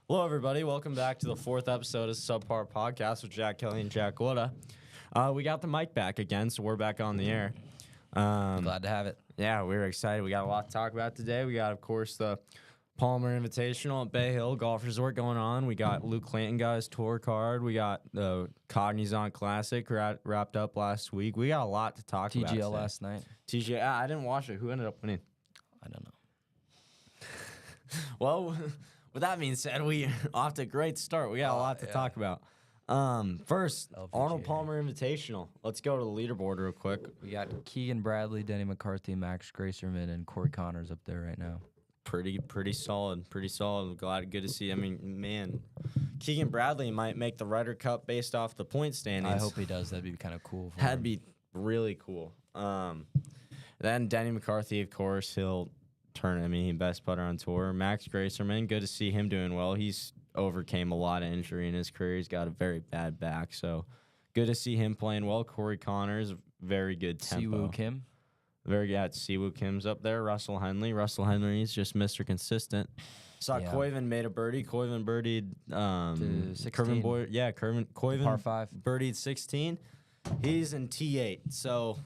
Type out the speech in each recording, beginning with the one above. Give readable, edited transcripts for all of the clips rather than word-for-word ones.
Hello, everybody. Welcome back to the fourth episode of Subpar Podcast with Jack Kelly and Jack Woda. We got the mic back again, so we're back on the air. Glad to have it. Yeah, we're excited. We got a lot to talk about today. We got, of course, the Palmer Invitational at Bay Hill Golf Resort going on. We got Luke Clanton got his tour card. We got the Cognizant Classic wrapped up last week. We got a lot to talk about. TGL last night. TGL, I didn't watch it. Who ended up winning? I don't know. Well, with that being said, we off to a great start. We got a lot to talk about. First, LPGA. Arnold Palmer Invitational. Let's go to the leaderboard real quick. We got Keegan Bradley, Denny McCarthy, Max Gracerman, and Corey Connors up there right now. Pretty solid. Pretty solid. Good to see. I mean, man, Keegan Bradley might make the Ryder Cup based off the point standings. I hope he does. That'd be kind of cool. That'd be really cool. Then Denny McCarthy, of course, he'll turn. I mean, best putter on tour. Max Gracerman, good to see him doing well. He's overcame a lot of injury in his career. He's got a very bad back, so good to see him playing well. Corey Connors, very good tempo. Siwoo Kim. Very good. Siwoo Kim's up there. Russell Henley. Russell Henley's just Mr. Consistent. Saw Yeah. Koiven made a birdie. Koiven birdied. To 16. Kervin Boyd. Yeah, Koiven Par 5. birdied 16. He's in T8. So,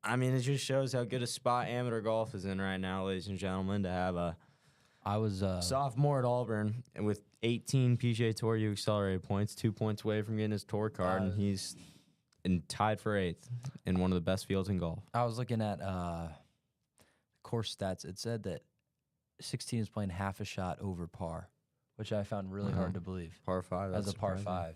I mean, it just shows how good a spot amateur golf is in right now, ladies and gentlemen, to have a I was sophomore at Auburn and with 18 PGA Tour U accelerated points, 2 points away from getting his tour card, and he's tied for 8th in one of the best fields in golf. I was looking at course stats. It said that 16 is playing half a shot over par, which I found really hard to believe. Par 5. As That's a par surprising. 5.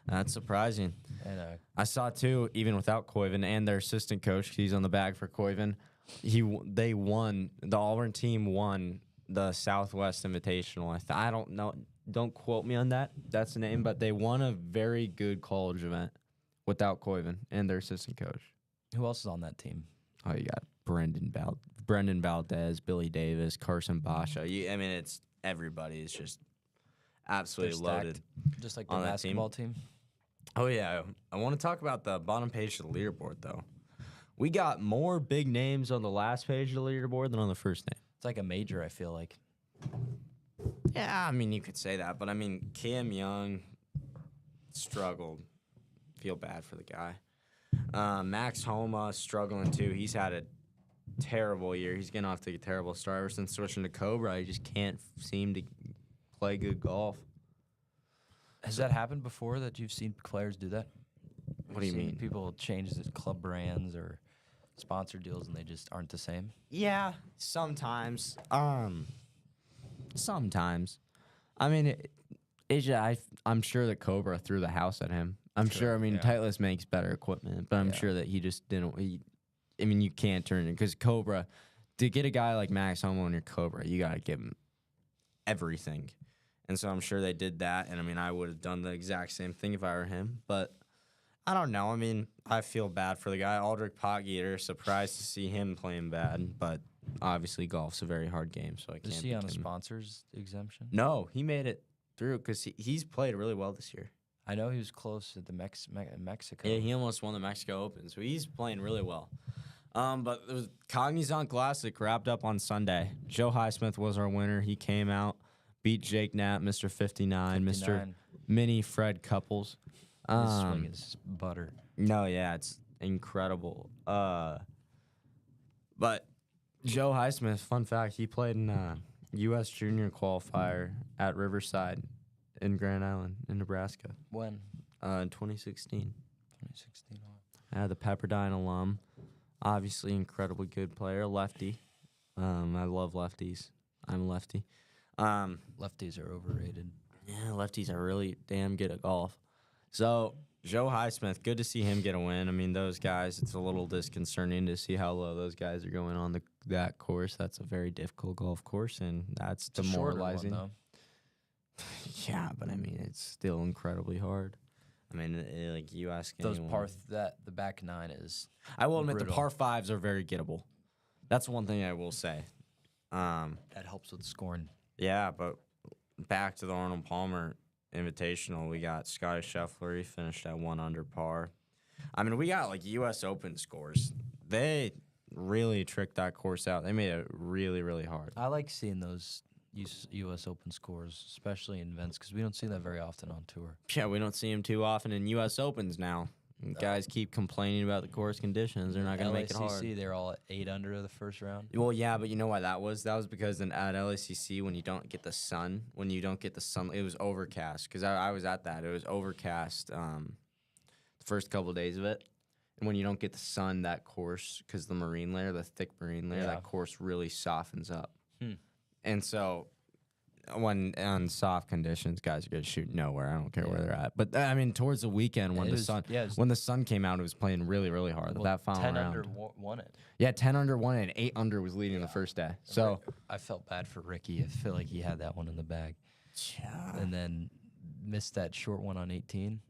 That's surprising. And I saw too, even without Koiven and their assistant coach, he's on the bag for Koiven. They won. The Auburn team won the Southwest Invitational. I don't know. Don't quote me on that. That's the name, but they won a very good college event without Koiven and their assistant coach. who else is on that team? Oh, you got Brendan Valdez, Billy Davis, Carson Basha. I mean, it's everybody is just absolutely They're stacked. loaded. Just like the on that basketball team. Oh, yeah. I want to talk about the bottom page of the leaderboard, though. We got more big names on the last page of the leaderboard than on the first name. It's like a major, I feel like. Yeah, I mean, you could say that. But, I mean, Cam Young struggled. Feel bad for the guy. Max Homa struggling, too. He's had a terrible year. He's getting off to a terrible start ever since switching to Cobra. He just can't seem to play good golf. Has that happened before that you've seen players do that? What do you Seen mean? People change the club brands or sponsor deals and they just aren't the same. Yeah, sometimes. Sometimes. I mean, I'm sure that Cobra threw the house at him. I'm sure. I mean, yeah. Titleist makes better equipment, but I'm Yeah. sure that he just didn't. I mean, you can't turn it because Cobra. To get a guy like Max Homa on your Cobra, you got to give him everything. And so I'm sure they did that. And I mean, I would have done the exact same thing if I were him. But I don't know. I mean, I feel bad for the guy. Aldrich Potgieter, surprised to see him playing bad. But obviously, golf's a very hard game. So I can't. Is he on a pick him. sponsors exemption? No, he made it through because he's played really well this year. I know he was close at the Mexico. Yeah, he almost won the Mexico Open. So he's playing really well. But the Cognizant Classic wrapped up on Sunday. Joe Highsmith was our winner. He came out. Beat Jake Knapp, Mr. 59, Mr. 59. Mini Fred Couples. His swing is butter. No, yeah, it's incredible. But Joe Highsmith, fun fact, he played in U.S. Junior Qualifier at Riverside in Grand Island in Nebraska When? in 2016. 2016. The Pepperdine alum. Obviously, incredibly good player. Lefty. I love lefties. I'm a lefty. Lefties are overrated. Yeah, lefties are really damn good at golf. So, Joe Highsmith, good to see him get a win. I mean, those guys, it's a little disconcerting to see how low those guys are going on that course. That's a very difficult golf course, and that's It's a shorter demoralizing. one, Yeah, but I mean, it's still incredibly hard. I mean, like you ask though. Those anyone. the back nine is. I will admit the brutal. par fives are very gettable. That's one thing I will say. That helps with scoring. Yeah, but back to the Arnold Palmer Invitational, we got Scotty Scheffler. He finished at 1 under par. I mean, we got like U.S. Open scores. They really tricked that course out. They made it really, really hard. I like seeing those U.S. Open scores, especially in events, because we don't see that very often on tour. Yeah, we don't see him too often in U.S. Opens now. And guys keep complaining about the course conditions. They're not going to make it hard. LACC, they're all at 8 under the first round. Well, yeah, but you know why that was? That was because at LACC, when you don't get the sun, it was overcast. Because I was at that. It was overcast the first couple of days of it. And when you don't get the sun, that course, because the marine layer, the thick marine layer, that course really softens up. And so when on soft conditions, guys are going to shoot nowhere. I don't care where they're at. But, I mean, towards the weekend when when the sun came out, it was playing really, really hard. Well, that final 10 round. under won it. Yeah, 10 under won it, and 8 under was leading the first day. So I felt bad for Ricky. I feel like he had that one in the bag. And then missed that short one on 18.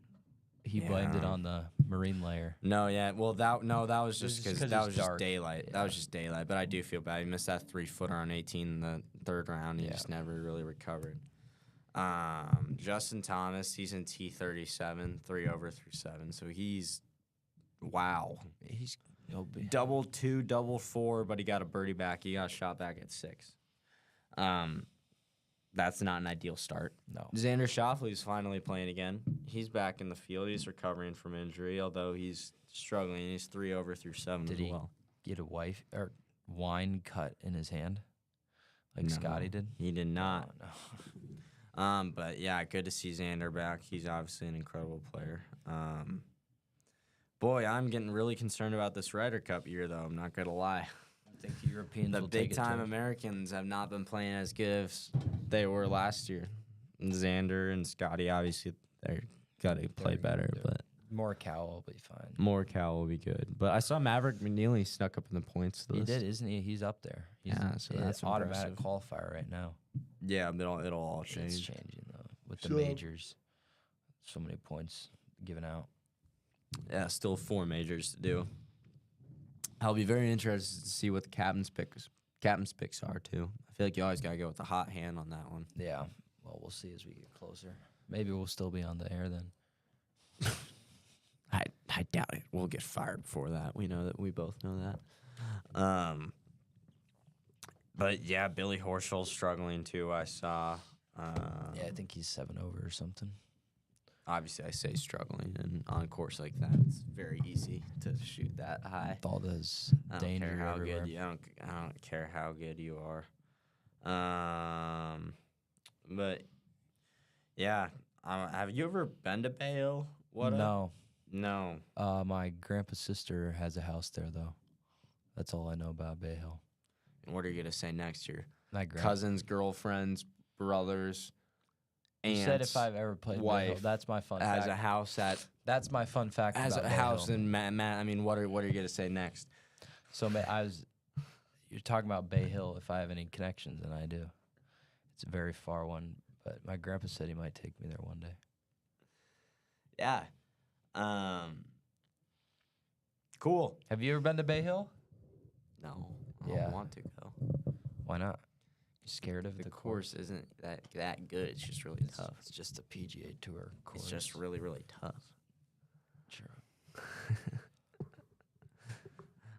He blamed it on the marine layer. No, well, that was just because that was just daylight. Yeah. That was just daylight. But I do feel bad. He missed that 3-footer on 18 in the third round. He just never really recovered. Justin Thomas, he's in T37, 3 over through 7. So he's double 2, double 4, but he got a birdie back. He got a shot back at 6. That's not an ideal start. No. Xander Schauffele's finally playing again. He's back in the field. He's recovering from injury, although he's struggling. He's 3 over through 7 Did as well. Get a wine cut in his hand like Scotty did? He did not. Oh, no. But yeah, good to see Xander back. He's obviously an incredible player. Boy, I'm getting really concerned about this Ryder Cup year, though. I'm not gonna lie. I think the Europeans The will take it big-time to Americans have not been playing as good as they were last year. And Xander and Scotty, obviously, they're got to play better, but Morikawa will be fine. Morikawa will be good. But I saw Maverick McNeely snuck up in the points list. He did, isn't he? He's up there. He's so that's an automatic impressive. qualifier right now. Yeah, but it'll all It's change. changing, though, with the majors. So many points given out. Yeah, still 4 majors to do. I'll be very interested to see what the captain's picks are too. I feel like you always gotta go with the hot hand on that one. Yeah. Well, we'll see as we get closer. Maybe we'll still be on the air then. I doubt it. We'll get fired before that. We know that. We both know that. But yeah, Billy Horschel's struggling too. I saw. Yeah, I think he's 7 over or something. Obviously, I say struggling, and on a course like that, it's very easy to shoot that high. With all this I don't danger care how everywhere. good I don't care how good you are. But yeah, have you ever been to Bay Hill? No. No. My grandpa's sister has a house there, though. That's all I know about Bay Hill. And what are you gonna say next year? My grandpa. Cousins, girlfriends, brothers, You aunts. said if I've ever played Bay Hill. wife That's my fun has fact. a house at That's my fun fact has about a Bay house Hill. in Matt. I mean, what are you gonna say next? So you're talking about Bay Hill, if I have any connections, and I do. It's a very far one, but my grandpa said he might take me there one day. Yeah. Cool. Have you ever been to Bay Hill? No, I Yeah. don't want to go. Why not? You scared of The the course isn't that good. It's just really tough. It's just a PGA Tour course. It's just really, really tough. True.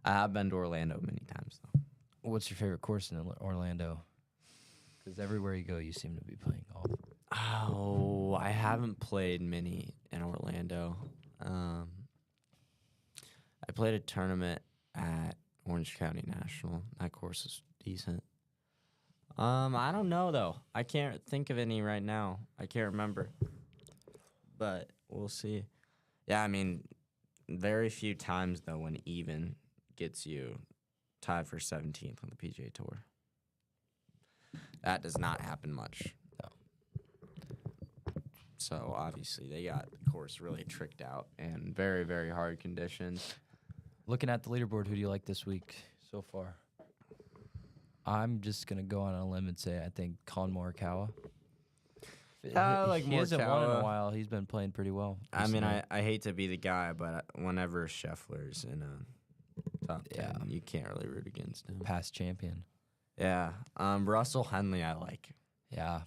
I have been to Orlando many times, though. What's your favorite course in Orlando? Because everywhere you go, you seem to be playing golf. Oh, I haven't played many in Orlando. I played a tournament at Orange County National. That course is decent. I don't know, though. I can't think of any right now. I can't remember. But we'll see. Yeah, I mean, very few times, though, when even gets you tied for 17th on the PGA Tour. That does not happen much. No. So, obviously, they got the course really tricked out and very, very hard conditions. Looking at the leaderboard, who do you like this week so far? I'm just going to go on a limb and say I think Colin Morikawa. I like He hasn't won in Morikawa. a while. He's been playing pretty well. I mean, recently. I hate to be the guy, but whenever Scheffler's in a top 10, Yeah. you can't really root against him. Past champion. Yeah. Russell Henley, I like. Yeah.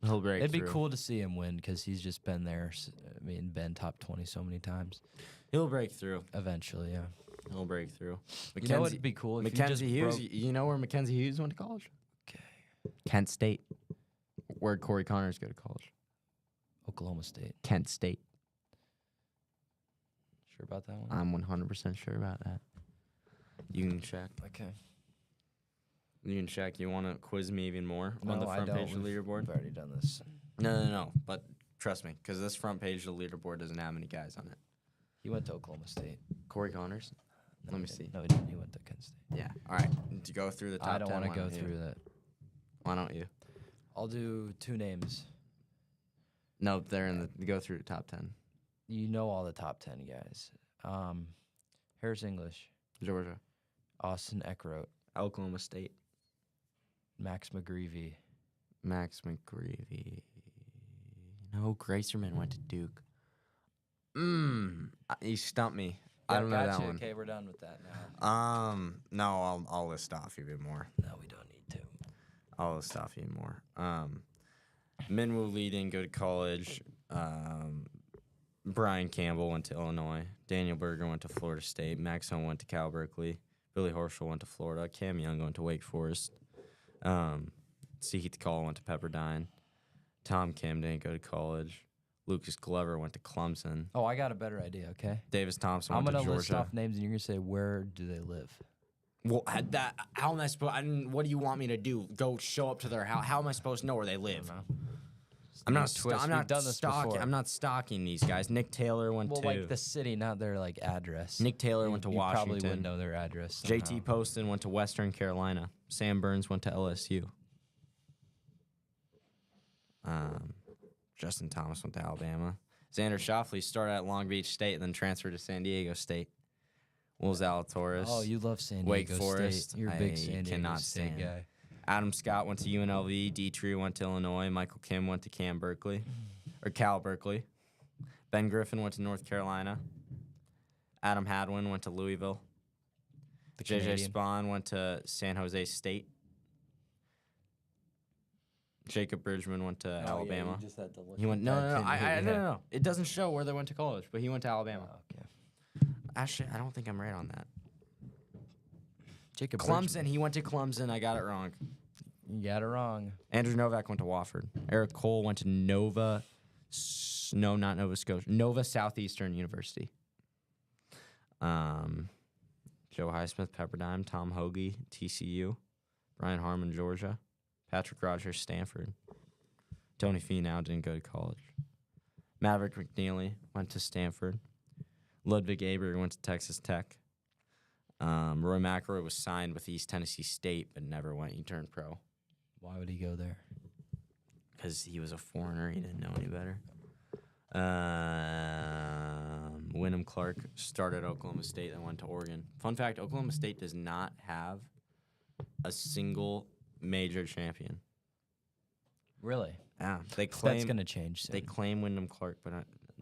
He'll break It'd be through. cool to see him win because he's just been there. Been top 20 so many times. He'll break through. Eventually, yeah. He'll break through. You know what'd be cool if Mackenzie you Hughes. just broke... You know where Mackenzie Hughes went to college? Okay. Kent State. Where'd Corey Connors go to college? Oklahoma State. Kent State. Sure about that one? I'm 100% sure about that. You can check. Okay. You can check. You want to quiz me even more on the No, I front don't. page of the leaderboard? We've already done this. No. But trust me, because this front page of the leaderboard doesn't have many guys on it. He went to Oklahoma State. Corey Connors? No, Let he me didn't. see. No, he didn't. He went to Kent State. Yeah. All right. To go through the top 10. I don't want to why go don't you? through that. Why don't you? I'll do 2 names. No, they're in the go through the top 10. You know all the top 10 guys. Harris English, Georgia. Austin Eckroat, Oklahoma State. Max McGreevy. Max McGreevy. No, Gracerman went to Duke. You stumped me. I don't know that one. Okay, we're done with that now. No, I'll list off even more. No, we don't need to. I'll list off even more. Minwoo Lee didn't go to college. Brian Campbell went to Illinois. Daniel Berger went to Florida State. Max Hunt went to Cal Berkeley. Billy Horschel went to Florida. Cam Young went to Wake Forest. Heath Call went to Pepperdine. Tom Kim didn't go to college. Lucas Glover went to Clemson. Oh, I got a better idea, okay? Davis Thompson I'm went to going to list Georgia. off names, and you're going to say, where do they live? Well, how am I supposed? What do you want me to do? Go show up to their house? How am I supposed to know where they live? I'm not stalking. before. I'm not stalking these guys. Nick Taylor went Well, to like the city, not their like address. Nick Taylor went to you Washington. Probably wouldn't know their address. JT somehow. Poston went to Western Carolina. Sam Burns went to LSU. Justin Thomas went to Alabama. Xander Schauffele started at Long Beach State and then transferred to San Diego State. Will Zalatoris. Oh, you love San Diego Wake Forest. State. You're a big I San Diego cannot State stand. guy. Adam Scott went to UNLV. Dietrich went to Illinois. Michael Kim went to Cal Berkeley. Ben Griffin went to North Carolina. Adam Hadwin went to Louisville. The JJ Canadian. Spahn went to San Jose State. Jacob Bridgman went to Alabama. just had to look He went no. It doesn't show where they went to college, but he went to Alabama. Okay. Actually, I don't think I'm right on that. Jacob Clemson. He went to Clemson. I got it wrong. You got it wrong. Andrew Novak went to Wofford. Eric Cole went to Nova Southeastern University. Joe Highsmith, Pepperdine. Tom Hoagie, TCU. Brian Harmon, Georgia. Patrick Rogers, Stanford. Tony Finau didn't go to college. Maverick McNeely went to Stanford. Ludwig Aber went to Texas Tech. Roy McIlroy was signed with East Tennessee State, but never went. He turned pro. Why would he go there? Because he was a foreigner. He didn't know any better. Wyndham Clark started at Oklahoma State and went to Oregon. Fun fact, Oklahoma State does not have a single major champion. Really? Yeah, they claim That's gonna change soon. they claim Wyndham Clark, but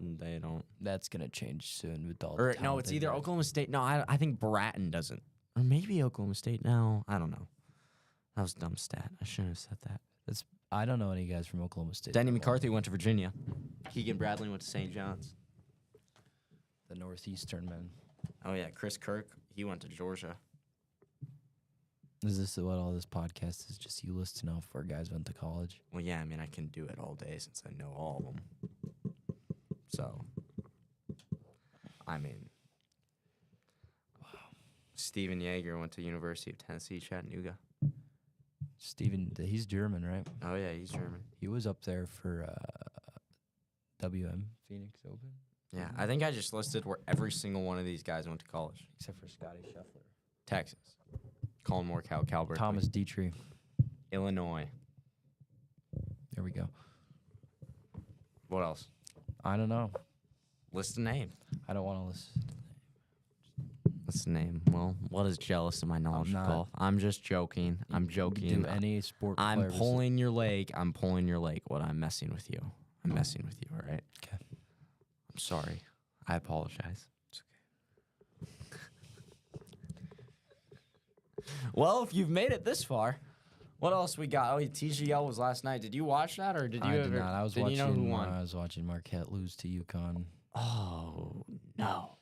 they don't. That's gonna change soon with all. Or the no, it's talent either they've got. Oklahoma State. No, I think Bratton doesn't, or maybe Oklahoma State. No, I don't know. That was a dumb stat. I shouldn't have said that. I don't know any guys from Oklahoma State. Denny McCarthy went to Virginia. Keegan Bradley went to St. John's. The Northeastern men. Oh yeah, Chris Kirk. He went to Georgia. Is this what all this podcast is? Just you listing off where guys went to college? Well, yeah. I mean, I can do it all day since I know all of them. So, I mean, wow. Steven Yeager went to University of Tennessee, Chattanooga. Steven, he's German, right? Oh yeah, he's German. He was up there for WM Phoenix Open. Yeah, I think I just listed where every single one of these guys went to college. Except for Scotty Scheffler. Texas. Colin Moore, Cal Berkeley. Thomas Dietrich. Illinois. There we go. What else? I don't know. List a name. I don't want to listen. What's the name? Well, what is jealous of my knowledge of not. golf? I'm just joking. I'm joking. Do any sport. I'm player pulling your leg. I'm pulling your leg. What? I'm messing with you. I'm messing with you, all right? Okay. I'm sorry. I apologize. It's okay. Well, if you've made it this far, what else we got? Oh, TGL was last night. Did you watch that, or did you I ever? did not. I was did watching. you know who won? I was watching Marquette lose to UConn. Oh no!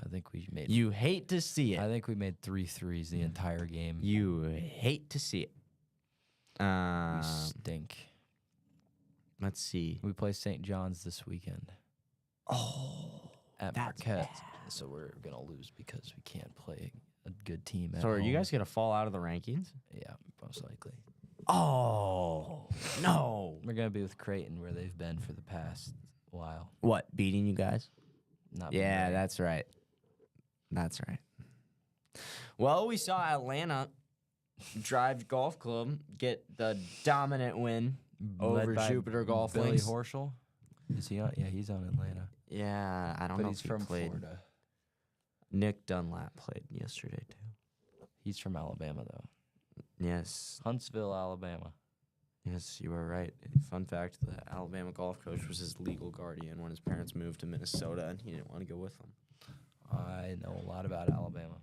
I think we made. You hate to see I it. think we made 3 threes the entire game. You hate to see it. We stink. Let's see. We play St. John's this weekend Oh, at that's Marquette, bad. so we're gonna lose because we can't play a good team. At So are you home. guys gonna fall out of the rankings? Yeah, most likely. Oh no! We're gonna be with Creighton, where they've been for the past while. What, beating you guys? Not been Yeah, great. that's right. That's right. Well, we saw Atlanta Drive Golf Club get the dominant win Led over by Jupiter Golf Billy Links. Horschel. Is he on? Yeah, he's on Atlanta. Yeah, I don't But know he's if he from played. Florida. Nick Dunlap played yesterday too. He's from Alabama, though. Yes, Huntsville, Alabama. yes, you are right. Fun fact: the Alabama golf coach was his legal guardian when his parents moved to Minnesota, and he didn't want to go with them. I know a lot about Alabama.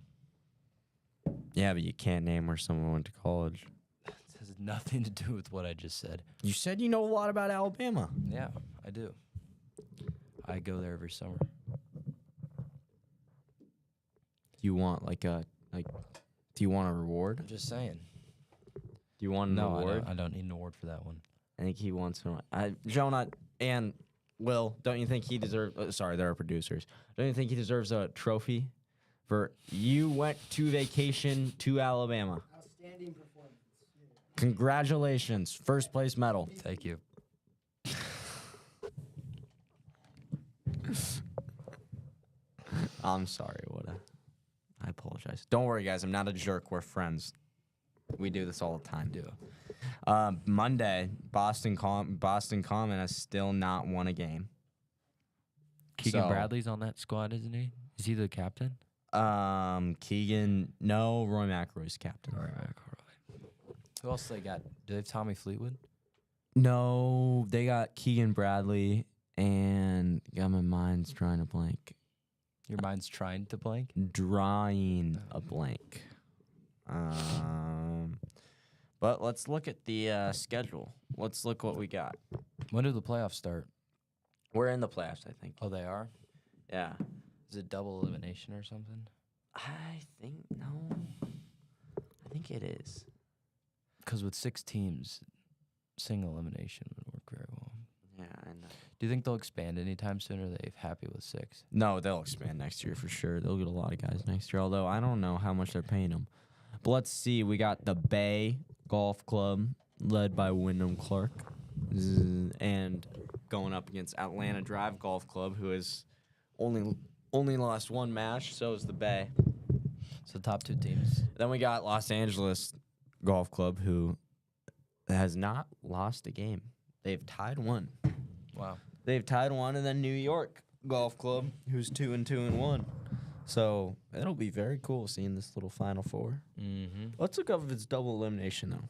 Yeah, but you can't name where someone went to college. This has nothing to do with what I just said. You said you know a lot about Alabama. Yeah, I do. I go there every summer. You want do you want a reward? I'm just saying. Do you want an No, award? I don't need an award for that one. I think he wants one. Jonah and Will, don't you think he deserves? Sorry, they're our producers. Don't you think he deserves a trophy for you went to vacation to Alabama? Outstanding performance. Congratulations, first place medal. Thank you. I'm sorry, I apologize. Don't worry, guys. I'm not a jerk. We're friends. We do this all the time. Monday, Boston Common has still not won a game. Keegan So- Bradley's on that squad, isn't he? Is he the captain? Keegan, no, Roy McIlroy's captain. Who else they got? Do they have Tommy Fleetwood? No, they got Keegan Bradley and got my mind's trying to blank. Your mind's trying to blank. Drawing a blank. But let's look at the schedule. Let's look what we got. When do the playoffs start? We're in the playoffs, I think. Oh, they are? Yeah. Is it double elimination or something? I think no. I think it is. Because with 6 teams, single elimination would work very well. Yeah, I know. Do you think they'll expand anytime soon, or are they happy with 6? No, they'll expand next year for sure. They'll get a lot of guys next year, although I don't know how much they're paying them. But let's see. We got the Bay Golf Club, led by Wyndham Clark, and going up against Atlanta Drive Golf Club, who has only lost one match. So is the Bay. So top 2 teams. Then we got Los Angeles Golf Club, who has not lost a game. They've tied one. Wow. They've tied one, and then New York Golf Club, who's 2-2-1. So it'll be very cool seeing this little Final Four. Mm-hmm. Let's look up if it's double elimination, though.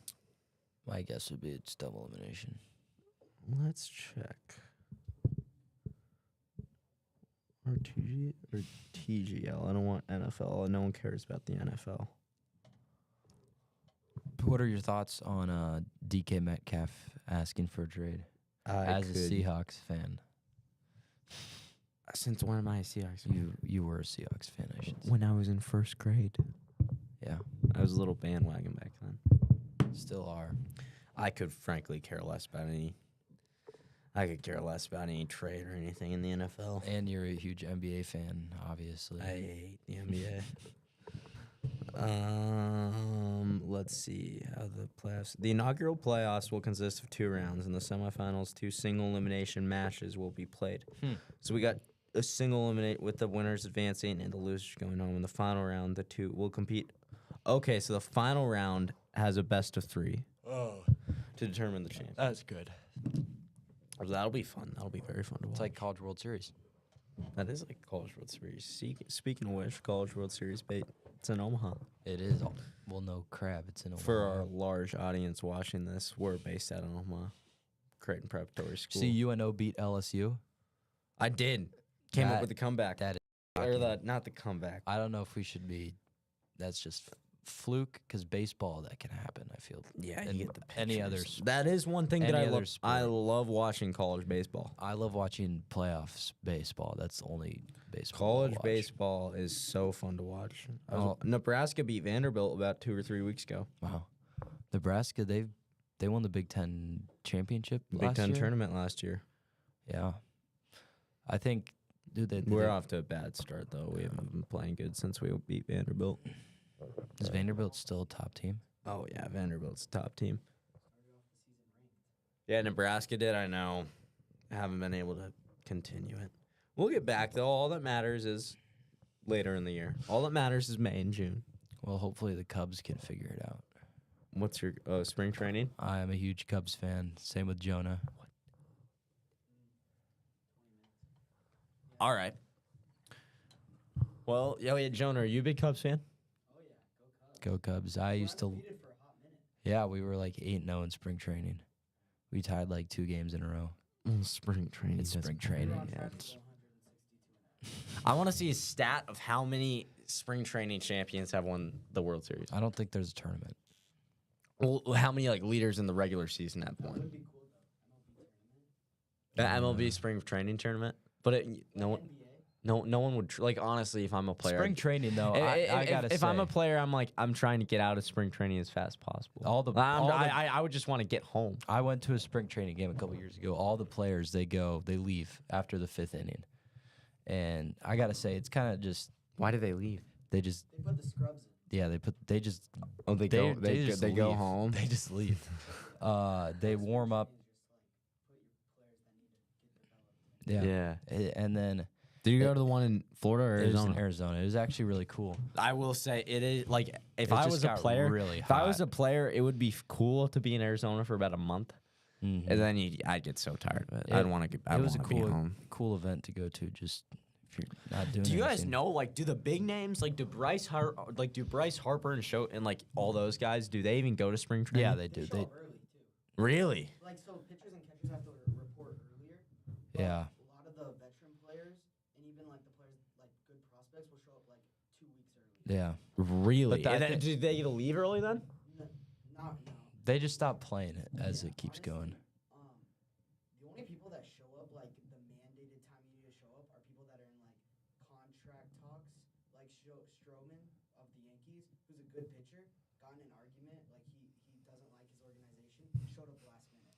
My guess would be it's double elimination. Let's check. Or TGL. I don't want NFL. No one cares about the NFL. What are your thoughts on DK Metcalf asking for a trade as a Seahawks fan? Since when am I a Seahawks fan? You were a Seahawks fan, I should say. When I was in first grade. Yeah, I was a little bandwagon back then. still are. I could frankly care less about any. I could care less about any trade or anything in the NFL. And you're a huge NBA fan, obviously. I hate the NBA. Let's see how the playoffs. The inaugural playoffs will consist of 2 rounds. In the semifinals, 2 single elimination matches will be played. So we got a single eliminate with the winners advancing and the losers going home. In the final round, the 2 will compete. Okay, so the final round has a best of 3 to determine the champion. That's good. So that'll be fun. That'll be very fun to watch. It's like College World Series. That is like College World Series. Speaking of which, College World Series bait. It's in Omaha. It is. Well, no crap. It's in Omaha. For our large audience watching this, we're based out of Omaha, Creighton Preparatory School. See, UNO beat LSU. I did. Came up That- with the comeback. That is Or not the comeback. I don't know if we should be. That's just fluke, because baseball, that can happen, I feel. Yeah, And you get the any other pictures. That is one thing that any I other love. I sport. love watching college baseball. I love watching playoffs baseball. That's the only baseball. College I'll watch. baseball is so fun to watch. Oh. Nebraska beat Vanderbilt about 2 or 3 weeks ago. Wow. Nebraska, they've They won the Big Ten championship Big last Ten year. tournament last year. Yeah, I think. Dude, We're off to a bad start though. We haven't been playing good since we beat Vanderbilt. Is Vanderbilt still a top team? Oh yeah, Vanderbilt's the top team. Yeah, Nebraska did. I know. I haven't been able to continue it. We'll get back though. All that matters is later in the year. All that matters is May and June. Well, hopefully the Cubs can figure it out. What's your spring training? I am a huge Cubs fan. Same with Jonah. All right. Well, yeah, Jonah, are you a big Cubs fan? Go Cubs. I used to. Yeah, we were like 8-0 in spring training. We tied like 2 games in a row. Spring training. It's spring training. Yeah, I want to see a stat of how many spring training champions have won the World Series. I don't think there's a tournament. Well, how many like leaders in the regular season have won? The MLB spring training tournament, but no one would like honestly. If I'm a player, Spring training though, I gotta say. if I'm a player, I'm trying to get out of spring training as fast as possible. I would just want to get home. I went to a spring training game a couple years ago. All the players they leave after the 5th inning, and I gotta say it's kind of just Why do they leave? they put the scrubs in. yeah they just Oh, they they just go leave. home. They just leave. They warm up. Yeah. And then Did you go to the one in Florida or it was Arizona? in Arizona. It was actually really cool. I will say it is like if It I just was a got player, really if I was hot. a player, it would be cool to be in Arizona for about a month, Mhm. and then I'd get so tired of it. It- I'd want to get. I It was a want to be home. cool event to go to. Just if you're not doing. Do you guys anything. know like do the big names like do Bryce Harper and Show and like all those guys? Do they even go to spring training? Yeah, they do. Show They up early too. really. Like so, pitchers and catchers have to report earlier. but Yeah. A lot of the veteran players and even like the players like good prospects will show up like 2 weeks early. Yeah. Really? But And I then, thi- do they get to leave early then? Not They just stop playing it as it keeps going. The only people that show up like the mandated time you need to show up are people that are in like contract talks, like Stroman of the Yankees, who's a good pitcher, got in an argument, like he doesn't like his organization, showed up last minute.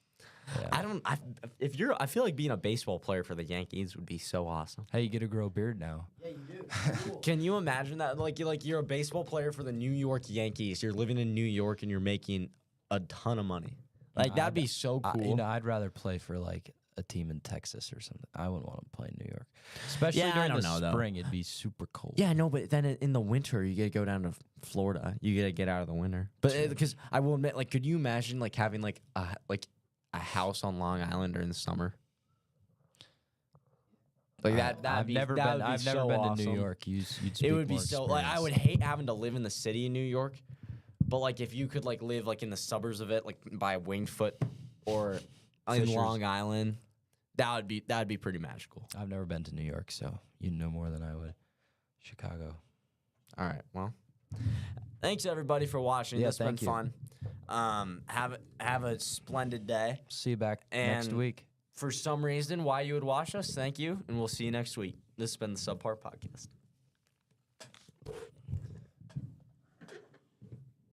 Yeah. I feel like being a baseball player for the Yankees would be so awesome. Hey, you get to grow a beard now. Yeah, you do. Cool. Can you imagine that? Like you're a baseball player for the New York Yankees. You're living in New York and you're making a ton of money. Like that'd be so cool. I'd rather play for like a team in Texas or something. I wouldn't want to play in New York, especially Yeah, I during don't the know, though. spring. It'd be super cold. Yeah, no, but then in the winter you get to go down to Florida. You get to get out of the winter. But because I will admit, like, could you imagine like having like a house on Long Island during the summer? Like that. I've never been. I've never been to New York. You'd speak It would be more so like I would experience. hate having to live in the city in New York, but like if you could like live like in the suburbs of it, like by Winged Foot or in Fishers. Long Island, that'd be pretty magical. I've never been to New York, so you know more than I would. Chicago. All right, well, thanks everybody for watching. Yeah, This has been thank you. fun. Have a splendid day. See you back next And- week. For some reason, why you would watch us, thank you, and we'll see you next week. This has been the Subpar Podcast.